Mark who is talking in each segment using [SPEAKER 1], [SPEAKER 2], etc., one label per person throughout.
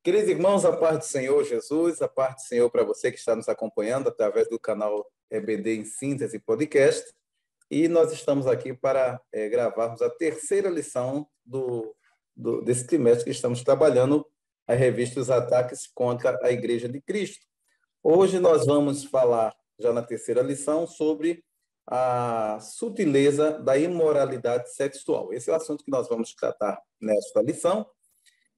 [SPEAKER 1] Queridos irmãos, a paz do Senhor Jesus, a paz do Senhor para você que está nos acompanhando através do canal EBD em Síntese Podcast. E nós estamos aqui para gravarmos a terceira lição desse trimestre que estamos trabalhando, a revista Os Ataques contra a Igreja de Cristo. Hoje nós vamos falar, já na terceira lição, sobre a sutileza da imoralidade sexual. Esse é o assunto que nós vamos tratar nesta lição.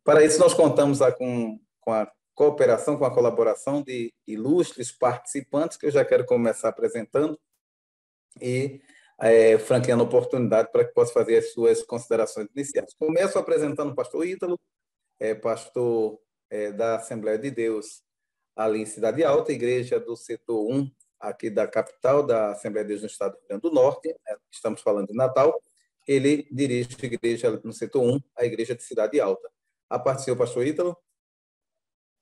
[SPEAKER 1] Para isso, nós contamos com a cooperação, com a colaboração de ilustres participantes, que eu já quero começar apresentando e franqueando a oportunidade para que possa fazer as suas considerações iniciais. Começo apresentando o pastor Ítalo, pastor da Assembleia de Deus, ali em Cidade Alta, igreja do setor 1, aqui da capital da Assembleia de Deus no estado do Rio Grande do Norte. Estamos falando de Natal. Ele dirige a igreja no setor 1, a igreja de Cidade Alta. A parte do Senhor, pastor Ítalo.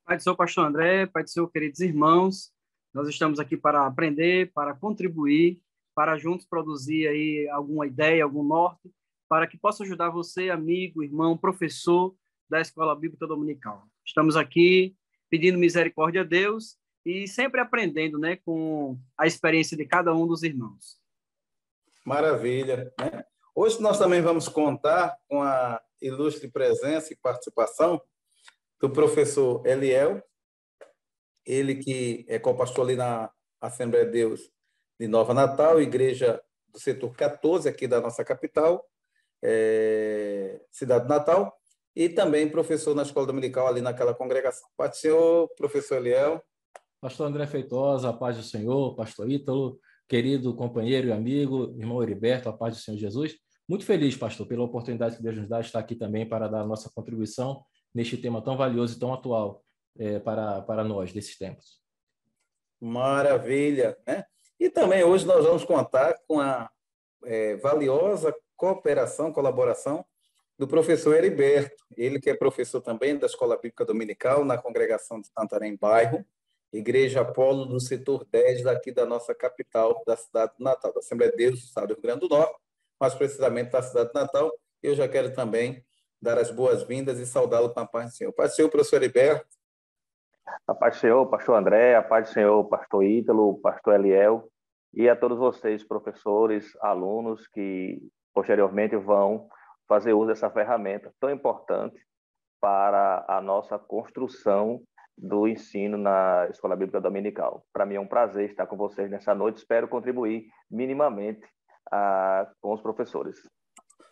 [SPEAKER 2] Pai do Senhor, pastor André, Pai do Senhor, queridos irmãos, nós estamos aqui para aprender, para contribuir, para juntos produzir aí alguma ideia, algum norte, para que possa ajudar você, amigo, irmão, professor da Escola Bíblica Dominical. Estamos aqui pedindo misericórdia a Deus e sempre aprendendo, né, com a experiência de cada um dos irmãos.
[SPEAKER 1] Maravilha, né? Hoje nós também vamos contar com a ilustre presença e participação do professor Eliel, ele que é co-pastor ali na Assembleia de Deus de Nova Natal, igreja do setor 14 aqui da nossa capital, cidade de Natal, e também professor na Escola Dominical ali naquela congregação. Pai do Senhor, professor Eliel.
[SPEAKER 3] Pastor André Feitosa, a paz do Senhor, pastor Ítalo, querido companheiro e amigo, irmão Heriberto, a paz do Senhor Jesus. Muito feliz, pastor, pela oportunidade que Deus nos dá de estar aqui também para dar a nossa contribuição neste tema tão valioso e tão atual para nós, desses tempos.
[SPEAKER 1] Maravilha, né? E também hoje nós vamos contar com a valiosa cooperação, colaboração do professor Heriberto, ele que é professor também da Escola Bíblica Dominical na congregação de Santarém Bairro, Igreja Apolo do setor 10 daqui da nossa capital, da cidade de Natal, da Assembleia de Deus do estado do Rio Grande do Norte, mais precisamente da cidade de Natal. Eu já quero também dar as boas-vindas e saudá-lo com a paz do Senhor. Paz do Senhor, professor Heriberto.
[SPEAKER 4] A paz do Senhor, pastor André, a paz do Senhor, pastor Ítalo, pastor Eliel, e a todos vocês, professores, alunos, que posteriormente vão fazer uso dessa ferramenta tão importante para a nossa construção do ensino na Escola Bíblica Dominical. Para mim é um prazer estar com vocês nessa noite, espero contribuir minimamente com os professores.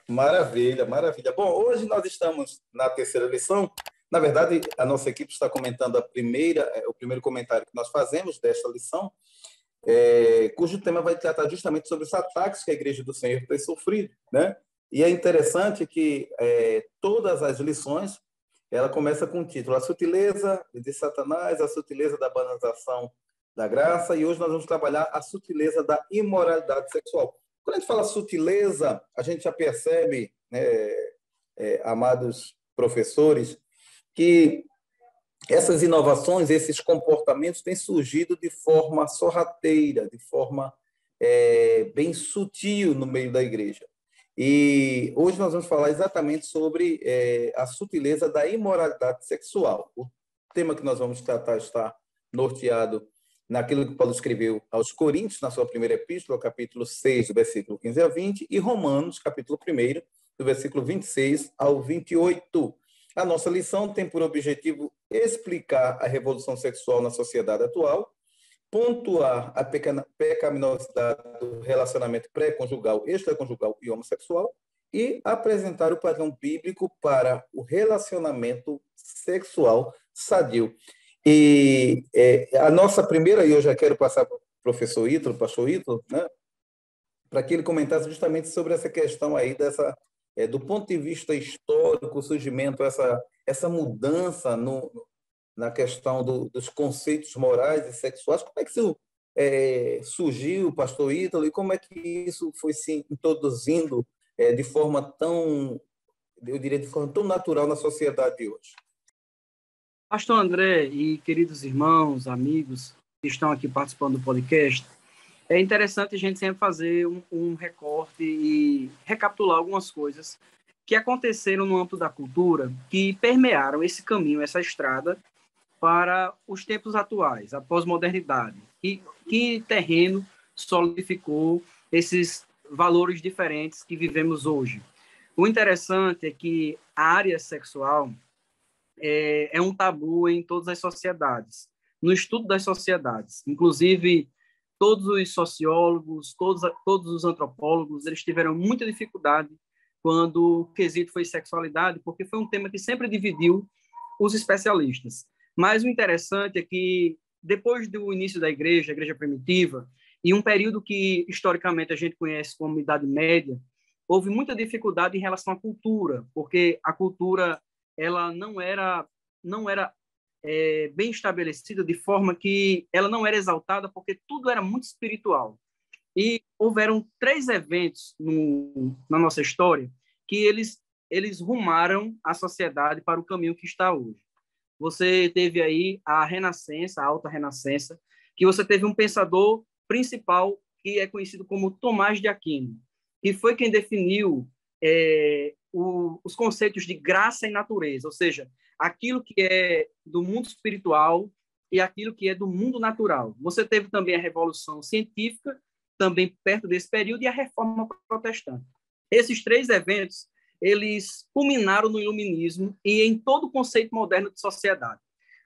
[SPEAKER 1] Maravilha, maravilha. Bom, hoje nós estamos na terceira lição. Na verdade, a nossa equipe está comentando o primeiro comentário que nós fazemos desta lição, cujo tema vai tratar justamente sobre os ataques que a Igreja do Senhor tem sofrido, né? E é interessante que todas as lições, ela começa com o título: A Sutileza de Satanás, a Sutileza da Banalização da Graça, e hoje nós vamos trabalhar a sutileza da imoralidade sexual. Quando a gente fala sutileza, a gente já percebe, amados professores, que essas inovações, esses comportamentos têm surgido de forma sorrateira, de forma bem sutil no meio da igreja. E hoje nós vamos falar exatamente sobre a sutileza da imoralidade sexual. O tema que nós vamos tratar está norteado naquilo que Paulo escreveu aos Coríntios, na sua primeira epístola, capítulo 6, do versículo 15 a 20, e Romanos, capítulo 1, do versículo 26 ao 28. A nossa lição tem por objetivo explicar a revolução sexual na sociedade atual, pontuar a pecaminosidade do relacionamento pré-conjugal, extraconjugal e homossexual e apresentar o padrão bíblico para o relacionamento sexual sadio. E a nossa primeira, e eu já quero passar para o professor Ítalo, pastor Ítalo, né, para que ele comentasse justamente sobre essa questão aí do ponto de vista histórico, o surgimento, essa mudança na questão dos conceitos morais e sexuais. Como é que isso surgiu, pastor Ítalo, e como é que isso foi se introduzindo de forma tão, eu diria, de forma tão natural na sociedade de hoje?
[SPEAKER 2] Pastor André e queridos irmãos, amigos que estão aqui participando do podcast, é interessante a gente sempre fazer um recorte e recapitular algumas coisas que aconteceram no âmbito da cultura, que permearam esse caminho, essa estrada, para os tempos atuais, a pós-modernidade. Que terreno solidificou esses valores diferentes que vivemos hoje? O interessante é que a área sexual é um tabu em todas as sociedades, no estudo das sociedades. Inclusive, todos os sociólogos, todos os antropólogos, eles tiveram muita dificuldade quando o quesito foi sexualidade, porque foi um tema que sempre dividiu os especialistas. Mas o interessante é que, depois do início da igreja primitiva, e um período que, historicamente, a gente conhece como Idade Média, houve muita dificuldade em relação à cultura, porque a cultura ela não era bem estabelecida, de forma que ela não era exaltada, porque tudo era muito espiritual. E houveram 3 eventos na nossa história que eles rumaram a sociedade para o caminho que está hoje. Você teve aí a Renascença, a Alta Renascença, que você teve um pensador principal que é conhecido como Tomás de Aquino, que foi quem definiu os conceitos de graça e natureza, ou seja, aquilo que é do mundo espiritual e aquilo que é do mundo natural. Você teve também a Revolução Científica, também perto desse período, e a Reforma Protestante. Esses 3 eventos, eles culminaram no Iluminismo e em todo o conceito moderno de sociedade.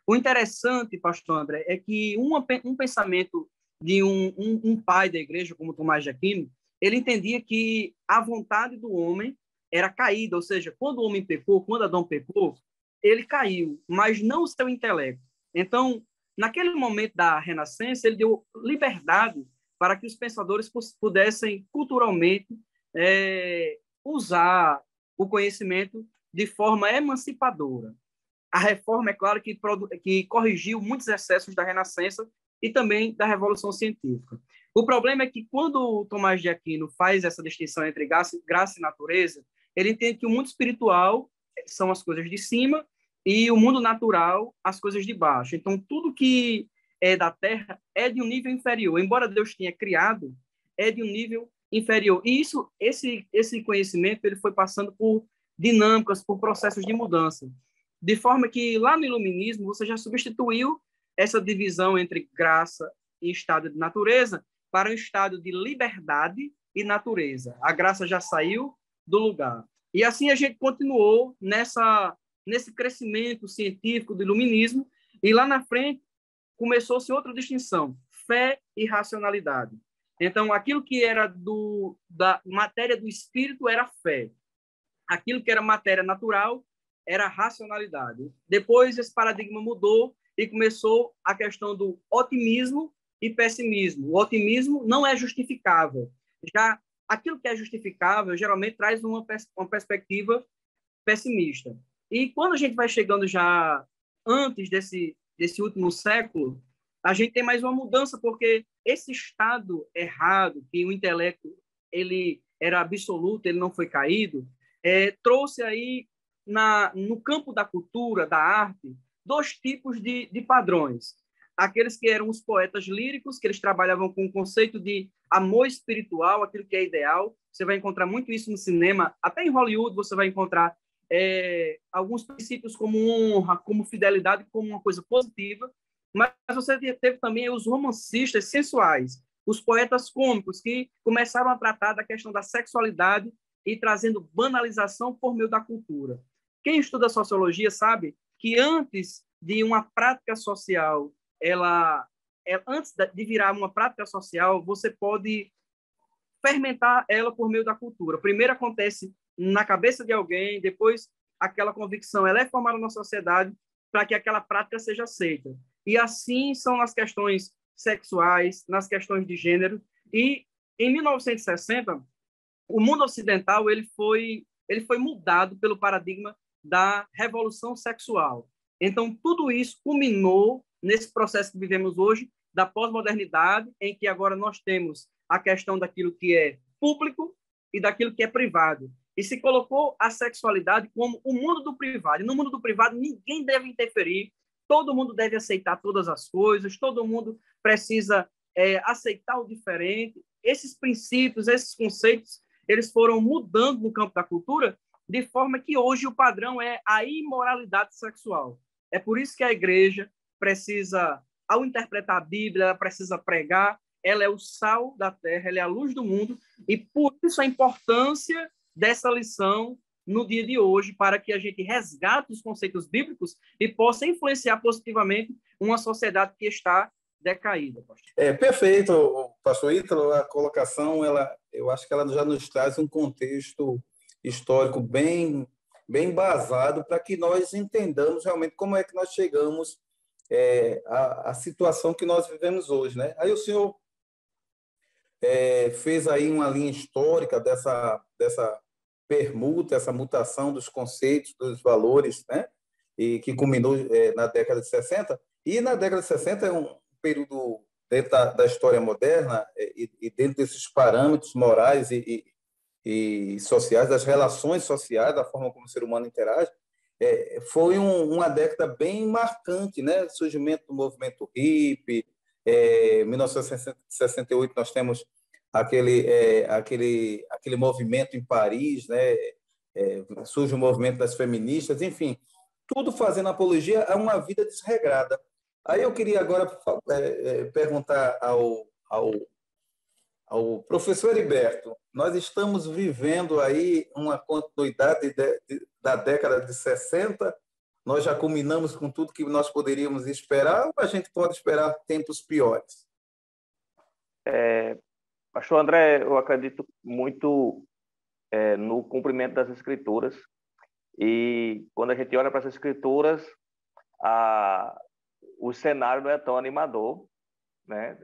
[SPEAKER 2] O interessante, pastor André, é que um pensamento de um pai da igreja, como Tomás de Aquino, ele entendia que a vontade do homem era caída, ou seja, quando o homem pecou, quando Adão pecou, ele caiu, mas não o seu intelecto. Então, naquele momento da Renascença, ele deu liberdade para que os pensadores pudessem culturalmente usar o conhecimento de forma emancipadora. A reforma, é claro, que corrigiu muitos excessos da Renascença e também da Revolução Científica. O problema é que, quando Tomás de Aquino faz essa distinção entre graça e natureza, ele entende que o mundo espiritual são as coisas de cima e o mundo natural, as coisas de baixo. Então, tudo que é da terra é de um nível inferior. Embora Deus tenha criado, é de um nível inferior. E esse conhecimento ele foi passando por dinâmicas, por processos de mudança. De forma que, lá no Iluminismo, você já substituiu essa divisão entre graça e estado de natureza para um estado de liberdade e natureza. A graça já saiu do lugar. E assim a gente continuou nesse crescimento científico do Iluminismo, e lá na frente começou-se outra distinção, fé e racionalidade. Então, aquilo que era da matéria do espírito era fé. Aquilo que era matéria natural era racionalidade. Depois, esse paradigma mudou e começou a questão do otimismo e pessimismo. O otimismo não é justificável. Já aquilo que é justificável, geralmente, traz uma perspectiva pessimista. E quando a gente vai chegando já antes desse último século, a gente tem mais uma mudança, porque esse estado errado, que o intelecto ele era absoluto, ele não foi caído, trouxe aí, no campo da cultura, da arte, 2 tipos de padrões. Aqueles que eram os poetas líricos, que eles trabalhavam com o conceito de amor espiritual, aquilo que é ideal. Você vai encontrar muito isso no cinema, até em Hollywood você vai encontrar alguns princípios como honra, como fidelidade, como uma coisa positiva. Mas você teve também os romancistas sensuais, os poetas cômicos, que começaram a tratar da questão da sexualidade e trazendo banalização por meio da cultura. Quem estuda sociologia sabe que antes de uma prática social, antes de virar uma prática social, você pode fermentar ela por meio da cultura. Primeiro acontece na cabeça de alguém, depois aquela convicção ela é formada na sociedade para que aquela prática seja aceita. E assim são nas questões sexuais, nas questões de gênero. E em 1960, o mundo ocidental ele foi mudado pelo paradigma da revolução sexual. Então, tudo isso culminou nesse processo que vivemos hoje, da pós-modernidade, em que agora nós temos a questão daquilo que é público e daquilo que é privado. E se colocou a sexualidade como o mundo do privado. E no mundo do privado, ninguém deve interferir, todo mundo deve aceitar todas as coisas, todo mundo precisa aceitar o diferente. Esses princípios, esses conceitos, eles foram mudando no campo da cultura, de forma que hoje o padrão é a imoralidade sexual. É por isso que a igreja precisa, ao interpretar a Bíblia, ela precisa pregar, ela é o sal da terra, ela é a luz do mundo, e por isso a importância dessa lição no dia de hoje, para que a gente resgate os conceitos bíblicos e possa influenciar positivamente uma sociedade que está decaída.
[SPEAKER 1] Pastor. Perfeito, pastor Ítalo, a colocação, eu acho que ela já nos traz um contexto histórico bem embasado para que nós entendamos realmente como é que nós chegamos à situação que nós vivemos hoje, né? Aí o senhor fez aí uma linha histórica dessa permuta, essa mutação dos conceitos, dos valores, né? E que culminou na década de 60. E na década de 60 é um período dentro da história moderna e dentro desses parâmetros morais e sociais, das relações sociais, da forma como o ser humano interage, foi uma década bem marcante, né? O surgimento do movimento hippie, em 1968 nós temos aquele movimento em Paris, né? Surge o movimento das feministas, enfim, tudo fazendo apologia a uma vida desregrada. Aí eu queria agora perguntar ao professor Heriberto, nós estamos vivendo aí uma continuidade da década de 60, nós já culminamos com tudo que nós poderíamos esperar, ou a gente pode esperar tempos piores?
[SPEAKER 4] Pastor André, eu acredito muito no cumprimento das Escrituras, e quando a gente olha para as Escrituras, o cenário não é tão animador, né?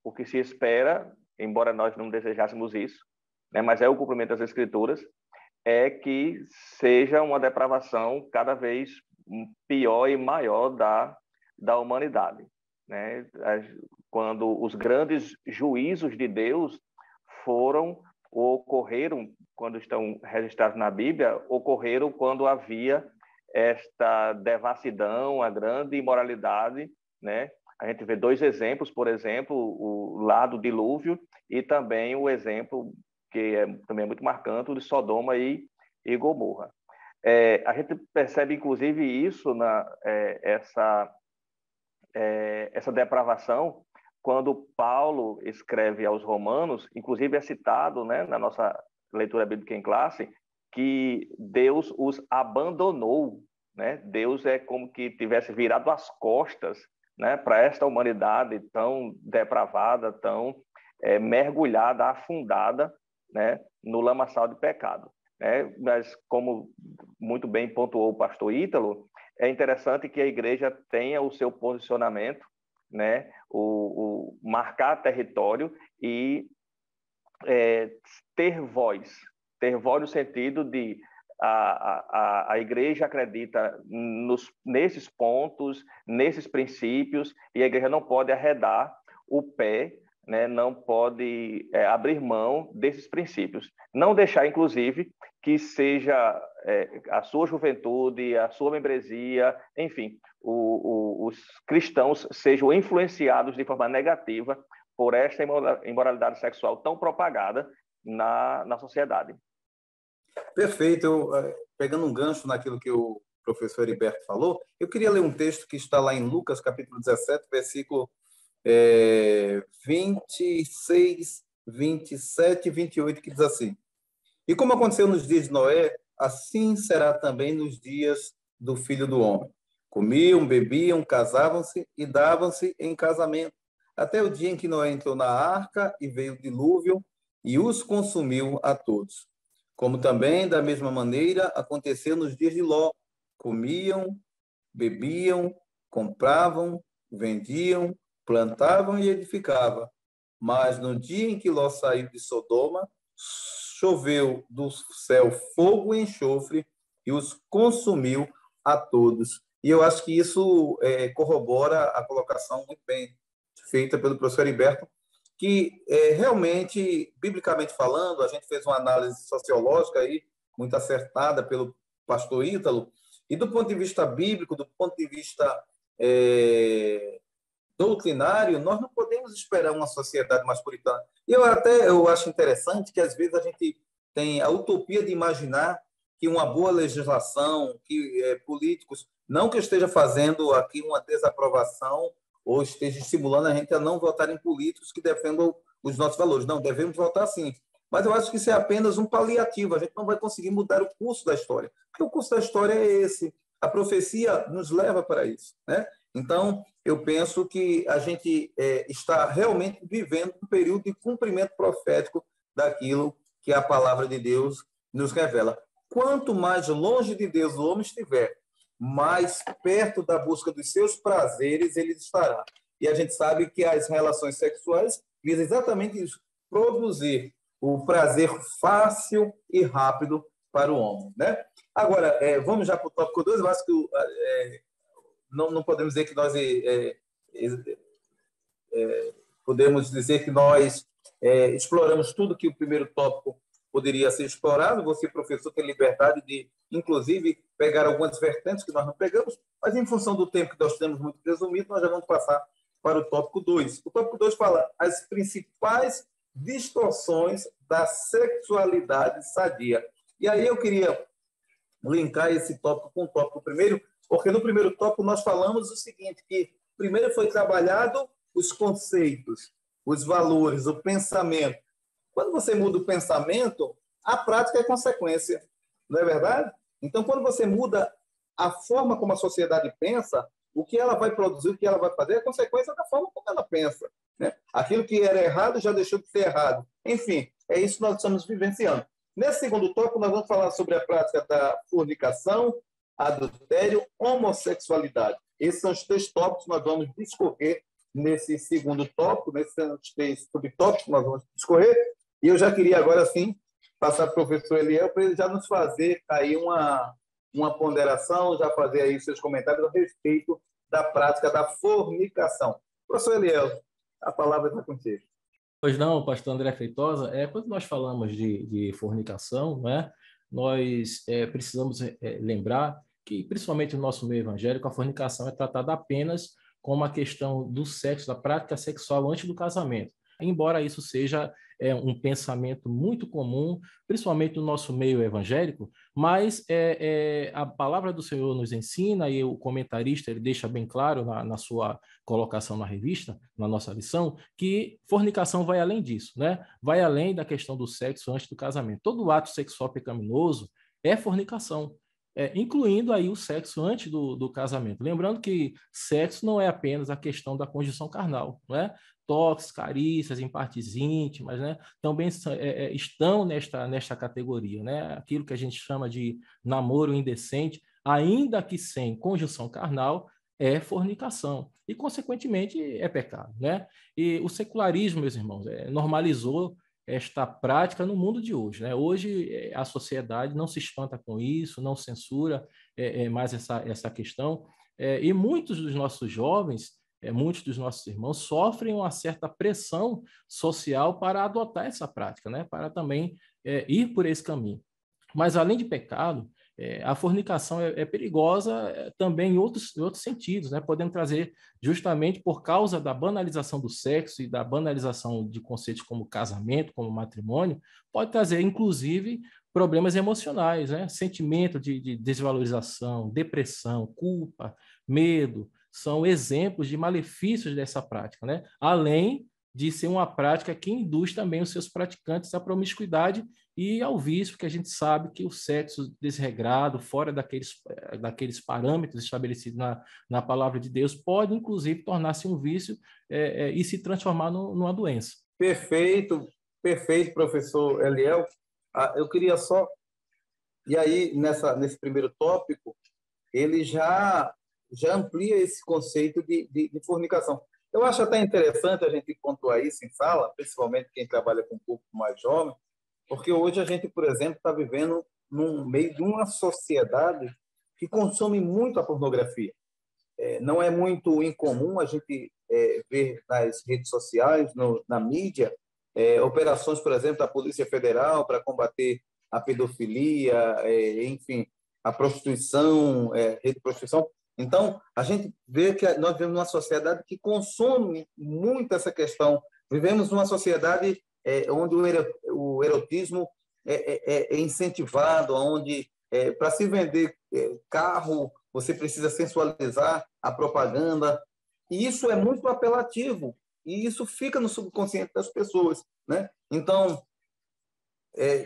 [SPEAKER 4] O que se espera, embora nós não desejássemos isso, né? Mas é o cumprimento das Escrituras, é que seja uma depravação cada vez pior e maior da humanidade, né? Quando os grandes juízos de Deus foram ou ocorreram, quando estão registrados na Bíblia, ocorreram quando havia esta devassidão, a grande imoralidade, né? A gente vê dois exemplos, por exemplo, o lá do dilúvio e também o exemplo que também é muito marcante, de Sodoma e Gomorra. A gente percebe, inclusive, isso essa depravação quando Paulo escreve aos Romanos, inclusive é citado, né, na nossa leitura bíblica em classe, que Deus os abandonou, né? Deus é como que tivesse virado as costas, né, para esta humanidade tão depravada, tão mergulhada, afundada, né, no lamaçal de pecado, né? Mas, como muito bem pontuou o pastor Ítalo, é interessante que a igreja tenha o seu posicionamento, né, o marcar território e ter voz no sentido de a igreja acredita nesses pontos, nesses princípios, e a igreja não pode arredar o pé, né? Não pode abrir mão desses princípios. Não deixar, inclusive, que seja a sua juventude, a sua membresia, enfim, os cristãos sejam influenciados de forma negativa por esta imoralidade sexual tão propagada na sociedade.
[SPEAKER 1] Perfeito. Pegando um gancho naquilo que o professor Heriberto falou, eu queria ler um texto que está lá em Lucas, capítulo 17, versículo 26, 27 e 28, que diz assim: E como aconteceu nos dias de Noé, assim será também nos dias do Filho do Homem. Comiam, bebiam, casavam-se e davam-se em casamento, até o dia em que Noé entrou na arca e veio o dilúvio e os consumiu a todos. Como também, da mesma maneira, aconteceu nos dias de Ló. Comiam, bebiam, compravam, vendiam, plantavam e edificavam. Mas no dia em que Ló saiu de Sodoma, choveu do céu fogo e enxofre e os consumiu a todos. E eu acho que isso corrobora a colocação muito bem feita pelo professor Heriberto, que realmente, biblicamente falando, a gente fez uma análise sociológica aí, muito acertada pelo pastor Ítalo, e do ponto de vista bíblico, do ponto de vista doutrinário, nós não podemos esperar uma sociedade mais puritana. E eu acho interessante que, às vezes, a gente tem a utopia de imaginar que uma boa legislação, que políticos, não que eu esteja fazendo aqui uma desaprovação ou esteja estimulando a gente a não votar em políticos que defendam os nossos valores. Não, devemos votar sim. Mas eu acho que isso é apenas um paliativo. A gente não vai conseguir mudar o curso da história. Porque o curso da história é esse. A profecia nos leva para isso, né? Então, eu penso que a gente está realmente vivendo um período de cumprimento profético daquilo que a palavra de Deus nos revela. Quanto mais longe de Deus o homem estiver, mais perto da busca dos seus prazeres ele estará. E a gente sabe que as relações sexuais visam exatamente isso, produzir o prazer fácil e rápido para o homem, né? Agora, vamos já para o tópico 2. Eu acho que não podemos dizer que nós podemos dizer que nós exploramos tudo que o primeiro tópico poderia ser explorado. Você, professor, tem liberdade de, inclusive, pegar algumas vertentes que nós não pegamos, mas em função do tempo que nós temos muito resumido, nós já vamos passar para o tópico 2. O tópico 2 fala as principais distorções da sexualidade sadia. E aí eu queria linkar esse tópico com o tópico primeiro, porque no primeiro tópico nós falamos o seguinte, que primeiro foi trabalhado os conceitos, os valores, o pensamento. Quando você muda o pensamento, a prática é consequência, não é verdade? Então, quando você muda a forma como a sociedade pensa, o que ela vai produzir, o que ela vai fazer, é consequência da forma como ela pensa, né? Aquilo que era errado já deixou de ser errado. Enfim, é isso que nós estamos vivenciando. Nesse segundo tópico, nós vamos falar sobre a prática da fornicação, adultério, homossexualidade. Esses são os 3 tópicos que nós vamos discorrer nesse segundo tópico, nesses 3 subtópicos que nós vamos discorrer. E eu já queria agora sim passar para o professor Eliel para ele já nos fazer aí uma ponderação, já fazer aí seus comentários a respeito da prática da fornicação. Professor Eliel, a palavra está contigo.
[SPEAKER 3] Pois não, pastor André Feitosa, quando nós falamos de fornicação, né, nós precisamos lembrar que, principalmente no nosso meio evangélico, a fornicação é tratada apenas como a questão do sexo, da prática sexual antes do casamento. Embora isso seja um pensamento muito comum, principalmente no nosso meio evangélico, mas a palavra do Senhor nos ensina, e o comentarista ele deixa bem claro na sua colocação na revista, na nossa lição, que fornicação vai além disso, né? Vai além da questão do sexo antes do casamento. Todo ato sexual pecaminoso é fornicação. Incluindo aí o sexo antes do casamento. Lembrando que sexo não é apenas a questão da conjunção carnal, não é? Toques, carícias em partes íntimas, né? Também estão nesta categoria, né? Aquilo que a gente chama de namoro indecente, ainda que sem conjunção carnal, é fornicação e, consequentemente, é pecado, né? E o secularismo, meus irmãos, normalizou esta prática no mundo de hoje, né? Hoje a sociedade não se espanta com isso, não censura mais essa questão, e muitos dos nossos jovens, muitos dos nossos irmãos sofrem uma certa pressão social para adotar essa prática, né? Para também ir por esse caminho. Mas além de pecado, a fornicação é perigosa também em outros sentidos, né? Podendo trazer, justamente por causa da banalização do sexo e da banalização de conceitos como casamento, como matrimônio, pode trazer, inclusive, problemas emocionais, né? Sentimento de desvalorização, depressão, culpa, medo, são exemplos de malefícios dessa prática, né? Além de ser uma prática que induz também os seus praticantes à promiscuidade e ao vício, porque a gente sabe que o sexo desregrado, fora daqueles parâmetros estabelecidos na palavra de Deus, pode, inclusive, tornar-se um vício e se transformar numa doença.
[SPEAKER 1] Perfeito, professor Eliel. Eu queria só... E aí, nesse primeiro tópico, ele já amplia esse conceito de fornicação. Eu acho até interessante a gente pontuar isso em sala, principalmente quem trabalha com um público mais jovem, porque hoje a gente, por exemplo, está vivendo no meio de uma sociedade que consome muito a pornografia. Não é muito incomum a gente ver nas redes sociais, na mídia, operações, por exemplo, da Polícia Federal para combater a pedofilia, enfim, a prostituição, rede de prostituição. Então, a gente vê que nós vivemos numa sociedade que consome muito essa questão. Vivemos numa sociedade onde o erotismo é incentivado, onde para se vender carro, você precisa sensualizar a propaganda, e isso é muito apelativo, e isso fica no subconsciente das pessoas, né? Então,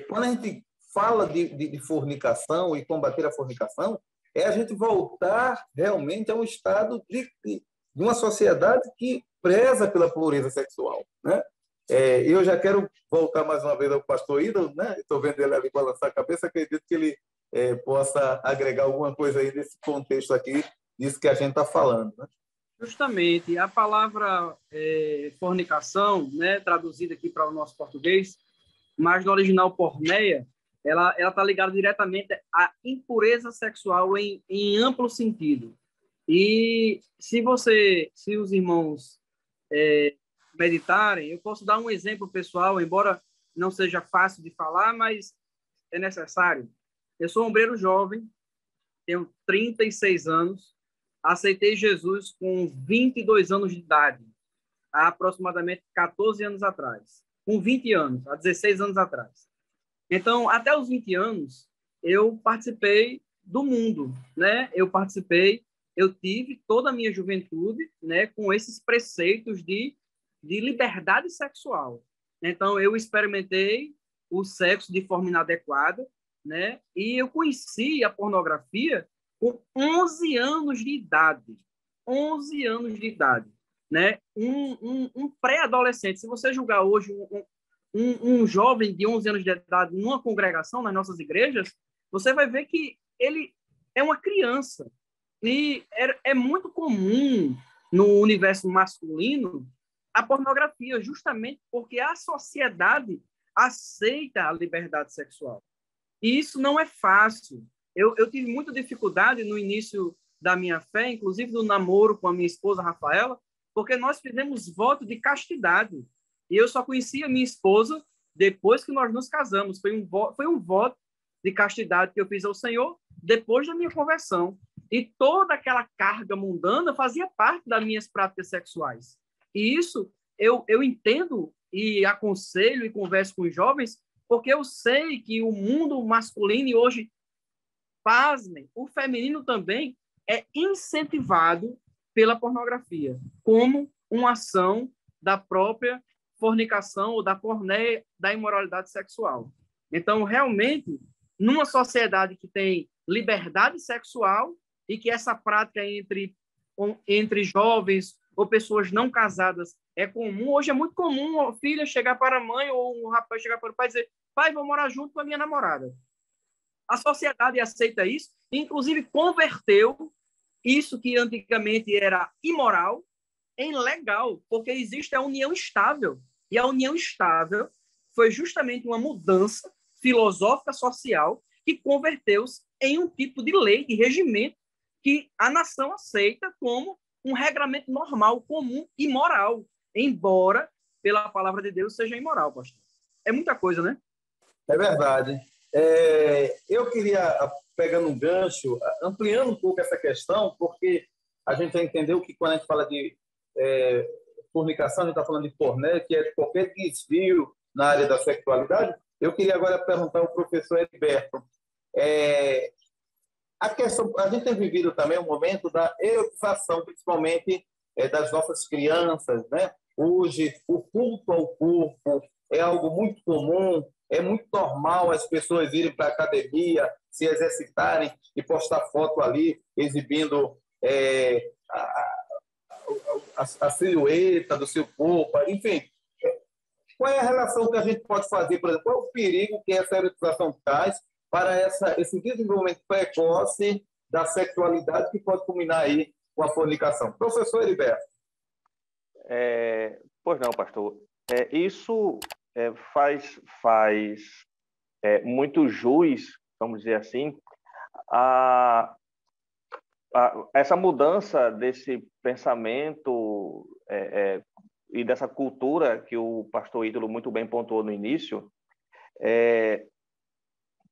[SPEAKER 1] quando a gente fala de fornicação e combater a fornicação, é a gente voltar realmente a um estado de uma sociedade que preza pela pureza sexual, né? Eu já quero voltar mais uma vez ao pastor Ídolo, né? Estou vendo ele ali balançar a cabeça, acredito que ele possa agregar alguma coisa aí nesse contexto aqui, disso que a gente está falando, né?
[SPEAKER 2] Justamente, a palavra fornicação, né, traduzida aqui para o nosso português, mas no original porneia, ela está ligada diretamente à impureza sexual em amplo sentido. E se os irmãos meditarem, eu posso dar um exemplo pessoal, embora não seja fácil de falar, mas é necessário. Eu sou um obreiro jovem, tenho 36 anos, aceitei Jesus com 22 anos de idade, há aproximadamente 14 anos atrás. Com 20 anos, há 16 anos atrás. Então, até os 20 anos, eu participei do mundo, né? Eu tive toda a minha juventude, né, com esses preceitos de liberdade sexual. Então, eu experimentei o sexo de forma inadequada, né? E eu conheci a pornografia com 11 anos de idade. 11 anos de idade, né? Um pré-adolescente. Se você julgar hoje um jovem de 11 anos de idade numa congregação, nas nossas igrejas, você vai ver que ele é uma criança. E é muito comum no universo masculino a pornografia, justamente porque a sociedade aceita a liberdade sexual. E isso não é fácil. Eu tive muita dificuldade no início da minha fé, inclusive do namoro com a minha esposa, Rafaela, porque nós fizemos voto de castidade. E eu só conheci a minha esposa depois que nós nos casamos. Foi um voto de castidade que eu fiz ao Senhor depois da minha conversão. E toda aquela carga mundana fazia parte das minhas práticas sexuais. E isso eu entendo e aconselho e converso com os jovens, porque eu sei que o mundo masculino, e hoje, pasmem, o feminino também é incentivado pela pornografia, como uma ação da própria fornicação ou da porneia, da imoralidade sexual. Então, realmente, numa sociedade que tem liberdade sexual e que essa prática entre jovens ou pessoas não casadas é comum, hoje é muito comum a filha chegar para a mãe ou um rapaz chegar para o pai e dizer: pai, vou morar junto com a minha namorada. A sociedade aceita isso, inclusive converteu isso que antigamente era imoral em legal, porque existe a união estável. E a união estável foi justamente uma mudança filosófica social que converteu-se em um tipo de lei, de regimento, que a nação aceita como um regramento normal, comum e moral, embora, pela palavra de Deus, seja imoral, pastor. É muita coisa, né?
[SPEAKER 1] É verdade. Eu queria, pegando um gancho, ampliando um pouco essa questão, porque a gente já entendeu que quando a gente fala de fornicação, a gente está falando de porné, que é qualquer desvio na área da sexualidade. Eu queria agora perguntar ao professor Heriberto. A gente tem vivido também um momento da erotização, principalmente das nossas crianças, né? Hoje, o culto ao corpo é algo muito comum, é muito normal as pessoas irem para a academia, se exercitarem e postar foto ali, exibindo a silhueta do seu corpo, enfim. Qual é a relação que a gente pode fazer, por exemplo, qual é o perigo que essa erotização traz para esse desenvolvimento precoce da sexualidade que pode culminar aí com a fornicação? Professor Heriberto.
[SPEAKER 4] Pois não, pastor. Isso faz muito jus, vamos dizer assim, essa mudança desse pensamento e dessa cultura que o pastor Ítalo muito bem pontuou no início,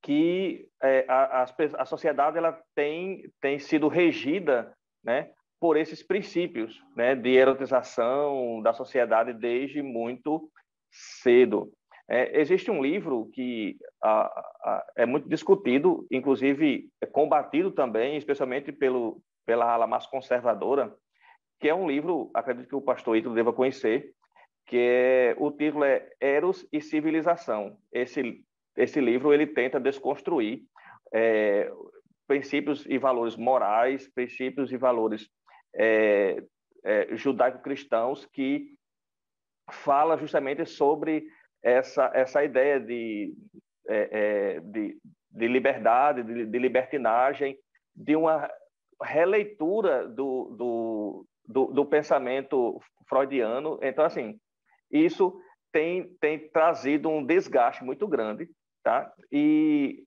[SPEAKER 4] que a sociedade ela tem sido regida, né, por esses princípios, né, de erotização da sociedade desde muito cedo. Existe um livro que é muito discutido, inclusive combatido também, especialmente pela ala mais conservadora, que é um livro, acredito que o pastor Ítalo deva conhecer, que o título é Eros e Civilização. Esse livro ele tenta desconstruir princípios e valores morais, princípios e valores judaico-cristãos, que fala justamente sobre essa ideia de liberdade, de libertinagem, de uma releitura do pensamento freudiano. Então, assim, isso tem trazido um desgaste muito grande, tá? E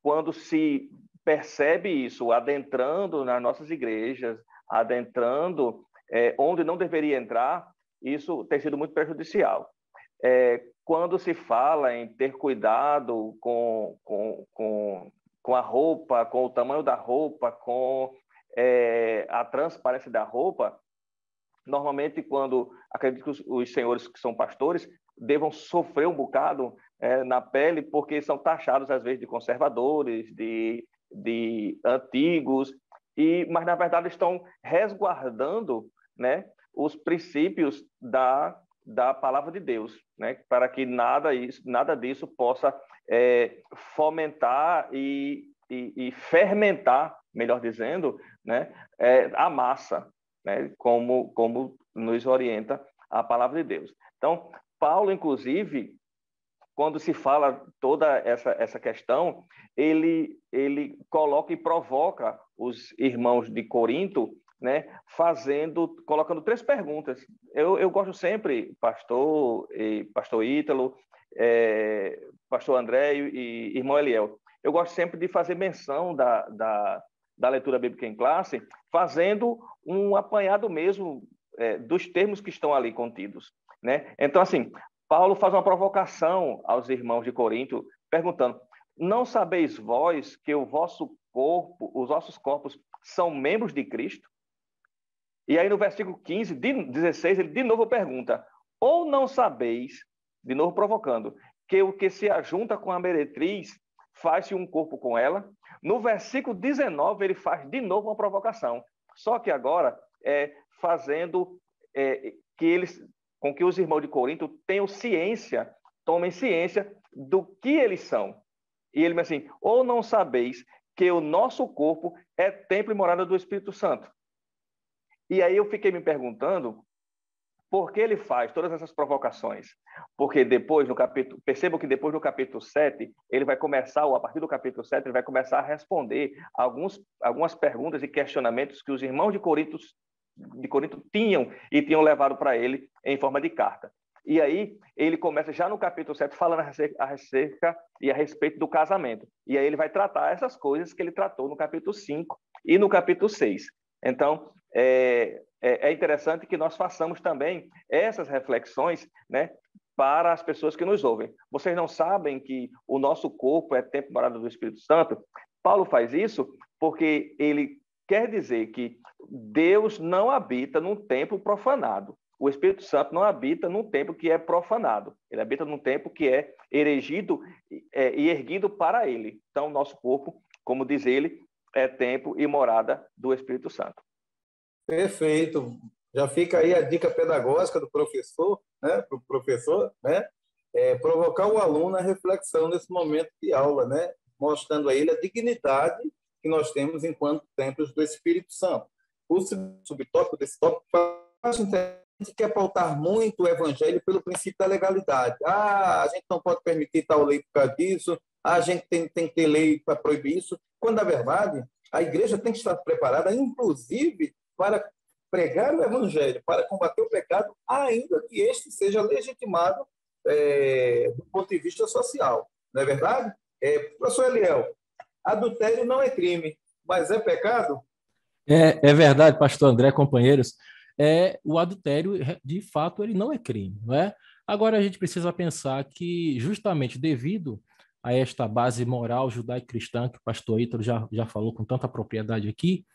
[SPEAKER 4] quando se percebe isso adentrando nas nossas igrejas, adentrando onde não deveria entrar, isso tem sido muito prejudicial. Quando se fala em ter cuidado com a roupa, com o tamanho da roupa, com a transparência da roupa, normalmente acredito que os senhores que são pastores devam sofrer um bocado na pele, porque são taxados às vezes de conservadores, de antigos, mas na verdade estão resguardando, né, os princípios da palavra de Deus, né, para que nada disso possa fomentar e fermentar, melhor dizendo, né, a massa, né, como nos orienta a palavra de Deus. Então, Paulo, inclusive, quando se fala toda essa questão, ele coloca e provoca os irmãos de Corinto, né, colocando 3 perguntas. Eu gosto sempre, pastor Ítalo, pastor André e irmão Eliel, eu gosto sempre de fazer menção da leitura bíblica em classe, fazendo um apanhado mesmo dos termos que estão ali contidos, né? Então, assim, Paulo faz uma provocação aos irmãos de Corinto, perguntando: não sabeis vós que os vossos corpos são membros de Cristo? E aí no versículo 15, 16, ele de novo pergunta: ou não sabeis, de novo provocando, que o que se ajunta com a meretriz faz-se um corpo com ela? No versículo 19, ele faz de novo uma provocação, só que agora fazendo com que os irmãos de Corinto tomem ciência do que eles são. E ele diz assim: ou não sabeis que o nosso corpo é templo e morada do Espírito Santo? E aí eu fiquei me perguntando por que ele faz todas essas provocações. Porque percebam que depois do capítulo 7, ele vai começar, ou a partir do capítulo 7, ele vai começar a responder algumas perguntas e questionamentos que os irmãos de Corinto tinham levado para ele em forma de carta. E aí ele começa já no capítulo 7 falando a respeito do casamento. E aí ele vai tratar essas coisas que ele tratou no capítulo 5 e no capítulo 6. Então, é interessante que nós façamos também essas reflexões, né, para as pessoas que nos ouvem. Vocês não sabem que o nosso corpo é templo e morada do Espírito Santo? Paulo faz isso porque ele quer dizer que Deus não habita num templo profanado. O Espírito Santo não habita num templo que é profanado. Ele habita num templo que é erigido e erguido para ele. Então, nosso corpo, como diz ele, é templo e morada do Espírito Santo.
[SPEAKER 1] Perfeito. Já fica aí a dica pedagógica do professor, né, para o professor, né, provocar o aluno à reflexão nesse momento de aula, né, mostrando a ele a dignidade que nós temos enquanto templos do Espírito Santo. O subtópico desse tópico faz que quer pautar muito o evangelho pelo princípio da legalidade. A gente não pode permitir tal lei por causa disso, a gente tem que ter lei para proibir isso, quando, na verdade, a igreja tem que estar preparada, inclusive, para pregar o evangelho, para combater o pecado, ainda que este seja legitimado do ponto de vista social. Não é verdade? Professor Eliel, adultério não é crime, mas é pecado?
[SPEAKER 3] É verdade, pastor André, companheiros. O adultério, de fato, ele não é crime, não é? Agora, a gente precisa pensar que, justamente devido a esta base moral judaico-cristã, que o pastor Ítalo já falou com tanta propriedade aqui,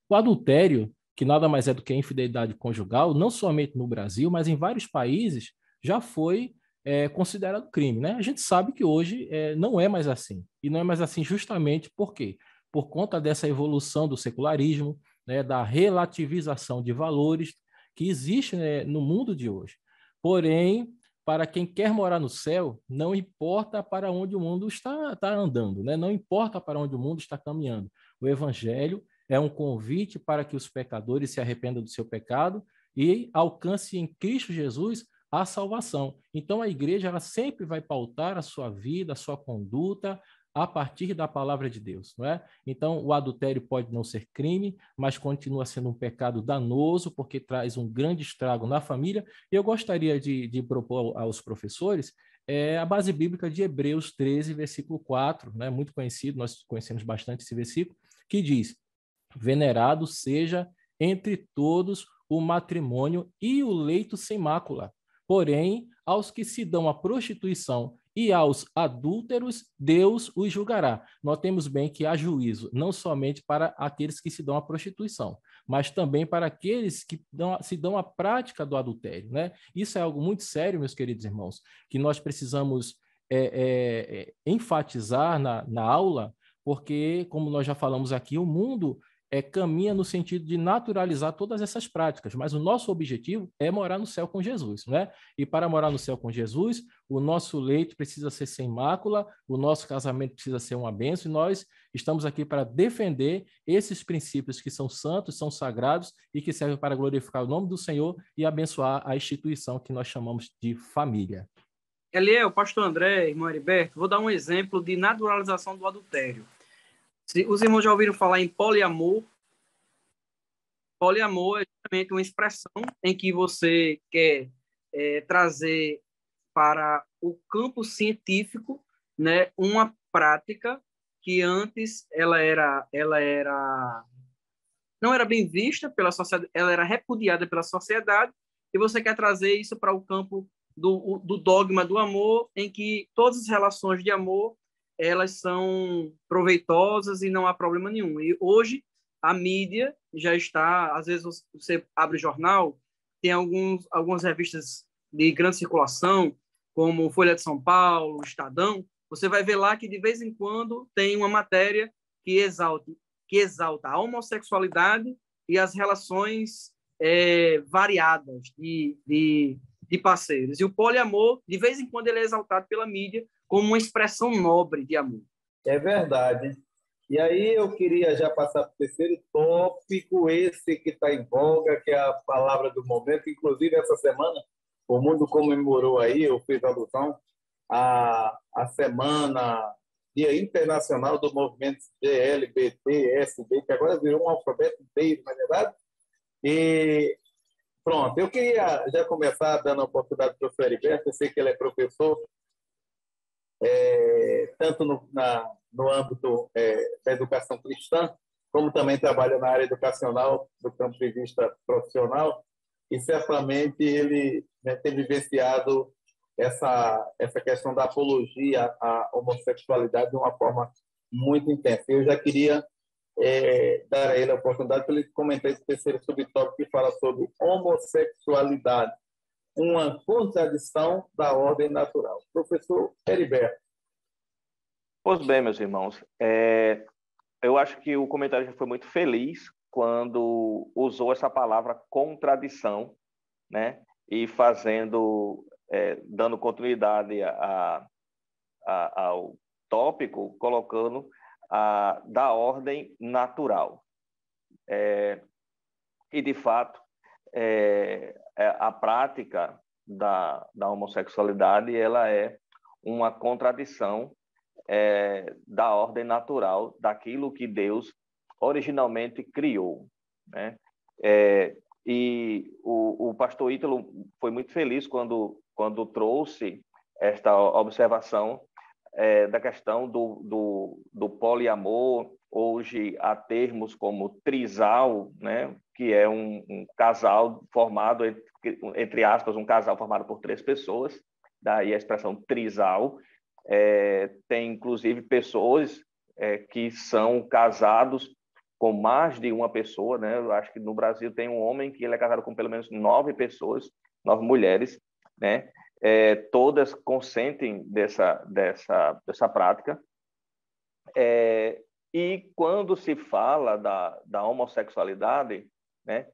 [SPEAKER 3] o adultério, que nada mais é do que a infidelidade conjugal, não somente no Brasil, mas em vários países, já foi considerado crime, né? A gente sabe que hoje não é mais assim. E não é mais assim justamente por quê? Por conta dessa evolução do secularismo, né, da relativização de valores que existe, né, no mundo de hoje. Porém, para quem quer morar no céu, não importa para onde o mundo está andando, né? Não importa para onde o mundo está caminhando. O Evangelho é um convite para que os pecadores se arrependam do seu pecado e alcancem em Cristo Jesus a salvação. Então, a igreja ela sempre vai pautar a sua vida, a sua conduta, a partir da palavra de Deus, não é? Então, o adultério pode não ser crime, mas continua sendo um pecado danoso, porque traz um grande estrago na família. E eu gostaria de propor aos professores a base bíblica de Hebreus 13, versículo 4, né? Muito conhecido, nós conhecemos bastante esse versículo, que diz: venerado seja entre todos o matrimônio e o leito sem mácula. Porém, aos que se dão à prostituição e aos adúlteros, Deus os julgará. Notemos bem que há juízo, não somente para aqueles que se dão à prostituição, mas também para aqueles que se dão à prática do adultério, né? Isso é algo muito sério, meus queridos irmãos, que nós precisamos enfatizar na aula, porque, como nós já falamos aqui, o mundo caminha no sentido de naturalizar todas essas práticas, mas o nosso objetivo é morar no céu com Jesus, né? E para morar no céu com Jesus, o nosso leito precisa ser sem mácula, o nosso casamento precisa ser uma bênção, e nós estamos aqui para defender esses princípios que são santos, são sagrados e que servem para glorificar o nome do Senhor e abençoar a instituição que nós chamamos de família.
[SPEAKER 2] Eliel, pastor André, irmão Heriberto, vou dar um exemplo de naturalização do adultério. Os irmãos já ouviram falar em poliamor? Poliamor é justamente uma expressão em que você quer trazer para o campo científico, né, uma prática que antes ela não era bem vista pela sociedade, ela era repudiada pela sociedade, e você quer trazer isso para o campo do dogma do amor, em que todas as relações de amor elas são proveitosas e não há problema nenhum. E hoje a mídia já está, às vezes você abre o jornal, tem algumas revistas de grande circulação, como Folha de São Paulo, Estadão, você vai ver lá que de vez em quando tem uma matéria que exalta a homossexualidade e as relações variadas de parceiros. E o poliamor, de vez em quando, ele é exaltado pela mídia como uma expressão nobre de amor.
[SPEAKER 1] É verdade. E aí eu queria já passar para o terceiro tópico, esse que está em voga, que é a palavra do momento. Inclusive, essa semana, o mundo comemorou aí, eu fiz alusão, a semana, Dia Internacional do Movimento GLBT-SB, que agora virou um alfabeto inteiro, não é verdade? E pronto, eu queria já começar dando a oportunidade para o professor Heriberto, eu sei que ele é professor, tanto no âmbito da educação cristã, como também trabalha na área educacional, do ponto de vista profissional, e certamente ele tem vivenciado essa questão da apologia à homossexualidade de uma forma muito intensa. Eu já queria dar a ele a oportunidade para ele comentar esse terceiro subtópico que fala sobre homossexualidade, uma contradição da ordem natural. Professor Heriberto.
[SPEAKER 4] Pois bem, meus irmãos, eu acho que o comentário já foi muito feliz quando usou essa palavra contradição, né? E dando continuidade ao tópico, colocando da ordem natural. E, de fato, a prática da homossexualidade ela é uma contradição da ordem natural, daquilo que Deus originalmente criou, né? E o pastor Ítalo foi muito feliz quando trouxe esta observação da questão do poliamor. Hoje há termos como trisal, né? Que é um casal formado, entre aspas, um casal formado por 3 pessoas, daí a expressão trisal. Tem, inclusive, pessoas que são casados com mais de uma pessoa, né? Eu acho que no Brasil tem um homem que ele é casado com pelo menos 9 pessoas, 9 mulheres, né? todas consentem dessa prática. E quando se fala da homossexualidade, né,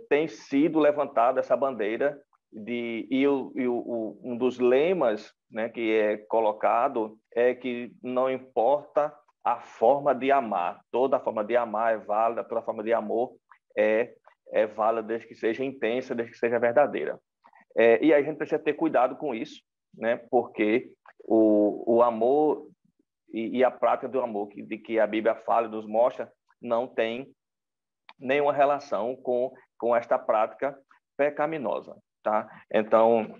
[SPEAKER 4] tem sido levantada essa bandeira um dos lemas, né, que é colocado é que não importa a forma de amar, toda forma de amar é válida, toda forma de amor é válida desde que seja intensa, desde que seja verdadeira. E aí a gente precisa ter cuidado com isso, né, porque o amor e a prática do amor de que a Bíblia fala e nos mostra não tem nenhuma relação com esta prática pecaminosa. Tá? Então,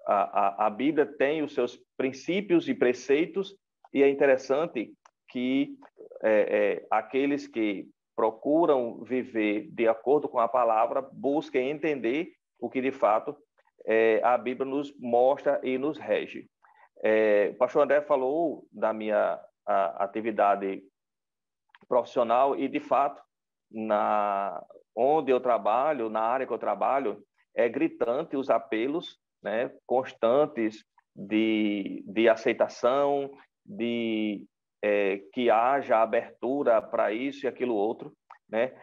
[SPEAKER 4] a Bíblia tem os seus princípios e preceitos, e é interessante que aqueles que procuram viver de acordo com a palavra busquem entender o que, de fato, a Bíblia nos mostra e nos rege. O pastor André falou da minha atividade profissional e, de fato, onde eu trabalho, na área que eu trabalho, é gritante os apelos, né, constantes de aceitação, de que haja abertura para isso e aquilo outro, né?